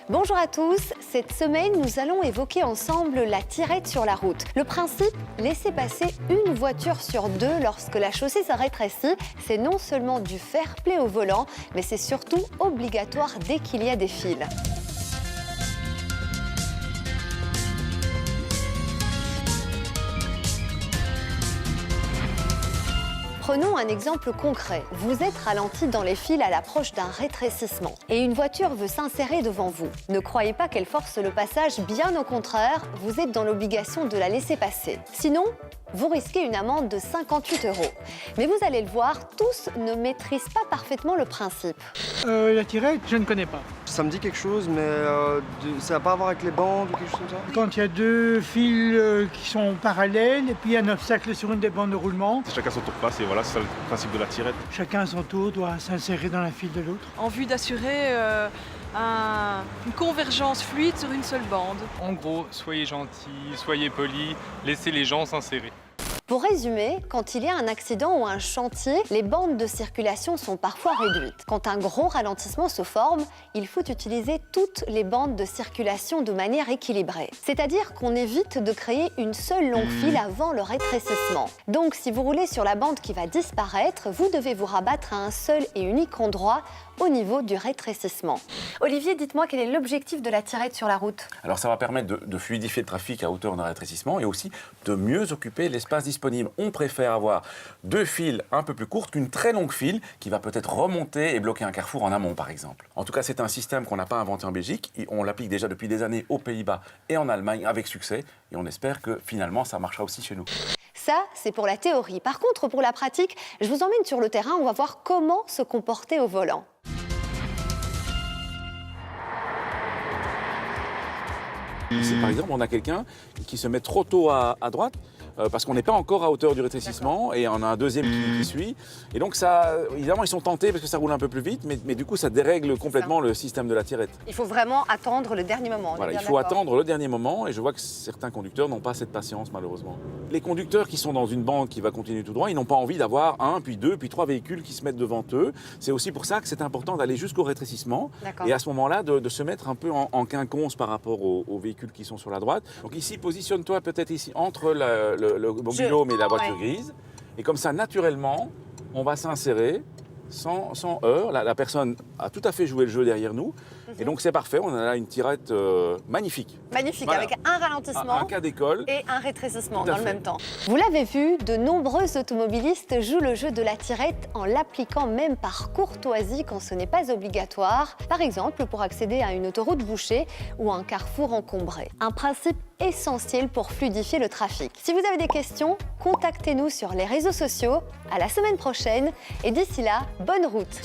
Bonjour à tous, cette semaine nous allons évoquer ensemble la tirette sur la route. Le principe, laisser passer une voiture sur deux lorsque la chaussée se rétrécit, c'est non seulement du fair play au volant, mais c'est surtout obligatoire dès qu'il y a des fils. Prenons un exemple concret. Vous êtes ralenti dans les fils à l'approche d'un rétrécissement et une voiture veut s'insérer devant vous. Ne croyez pas qu'elle force le passage, bien au contraire, vous êtes dans l'obligation de la laisser passer. Sinon, vous risquez une amende de 58 €. Mais vous allez le voir, tous ne maîtrisent pas parfaitement le principe. La tirette, je ne connais pas. Ça me dit quelque chose, mais ça n'a pas à voir avec les bandes ou quelque chose comme ça? Quand il y a deux fils qui sont parallèles et puis un obstacle sur une des bandes de roulement, Chacun son tour de passe et voilà, c'est ça le principe de la tirette. chacun à son tour doit s'insérer dans la file de l'autre. En vue d'assurer une convergence fluide sur une seule bande. En gros, soyez gentils, soyez polis, laissez les gens s'insérer. Pour résumer, quand il y a un accident ou un chantier, les bandes de circulation sont parfois réduites. Quand un gros ralentissement se forme, il faut utiliser toutes les bandes de circulation de manière équilibrée. C'est-à-dire qu'on évite de créer une seule longue file avant le rétrécissement. Donc si vous roulez sur la bande qui va disparaître, vous devez vous rabattre à un seul et unique endroit au niveau du rétrécissement. Olivier, dites-moi quel est l'objectif de la tirette sur la route? Alors ça va permettre de fluidifier le trafic à hauteur d'un rétrécissement et aussi de mieux occuper l'espace disponible. On préfère avoir deux files un peu plus courtes qu'une très longue file qui va peut-être remonter et bloquer un carrefour en amont par exemple. En tout cas, c'est un système qu'on n'a pas inventé en Belgique. On l'applique déjà depuis des années aux Pays-Bas et en Allemagne avec succès et on espère que finalement ça marchera aussi chez nous. Ça, c'est pour la théorie. Par contre, pour la pratique, je vous emmène sur le terrain, on va voir comment se comporter au volant. Ici, par exemple, on a quelqu'un qui se met trop tôt à droite parce qu'on n'est pas encore à hauteur du rétrécissement et on a un deuxième qui suit. Et donc, ça, évidemment, ils sont tentés parce que ça roule un peu plus vite, mais du coup, ça dérègle complètement le système de la tirette. Il faut vraiment attendre le dernier moment. Voilà, il faut attendre le dernier moment et je vois que certains conducteurs n'ont pas cette patience, malheureusement. Les conducteurs qui sont dans une bande qui va continuer tout droit, ils n'ont pas envie d'avoir un, puis deux, puis trois véhicules qui se mettent devant eux. C'est aussi pour ça que c'est important d'aller jusqu'au rétrécissement et à ce moment-là, de se mettre un peu en quinconce par rapport aux véhicules qui sont sur la droite. Donc ici, positionne-toi peut-être ici entre le mobil-home et la voiture grise. Et comme ça, naturellement, on va s'insérer sans heurts. La personne a tout à fait joué le jeu derrière nous. Et donc c'est parfait, on a là une tirette magnifique. Magnifique, Voilà. avec un ralentissement Un cas d'école. et un rétrécissement Tout à dans le fait. même temps. Vous l'avez vu, de nombreux automobilistes jouent le jeu de la tirette en l'appliquant même par courtoisie quand ce n'est pas obligatoire. Par exemple, pour accéder à une autoroute bouchée ou un carrefour encombré. Un principe essentiel pour fluidifier le trafic. Si vous avez des questions, contactez-nous sur les réseaux sociaux. À la semaine prochaine et d'ici là, bonne route!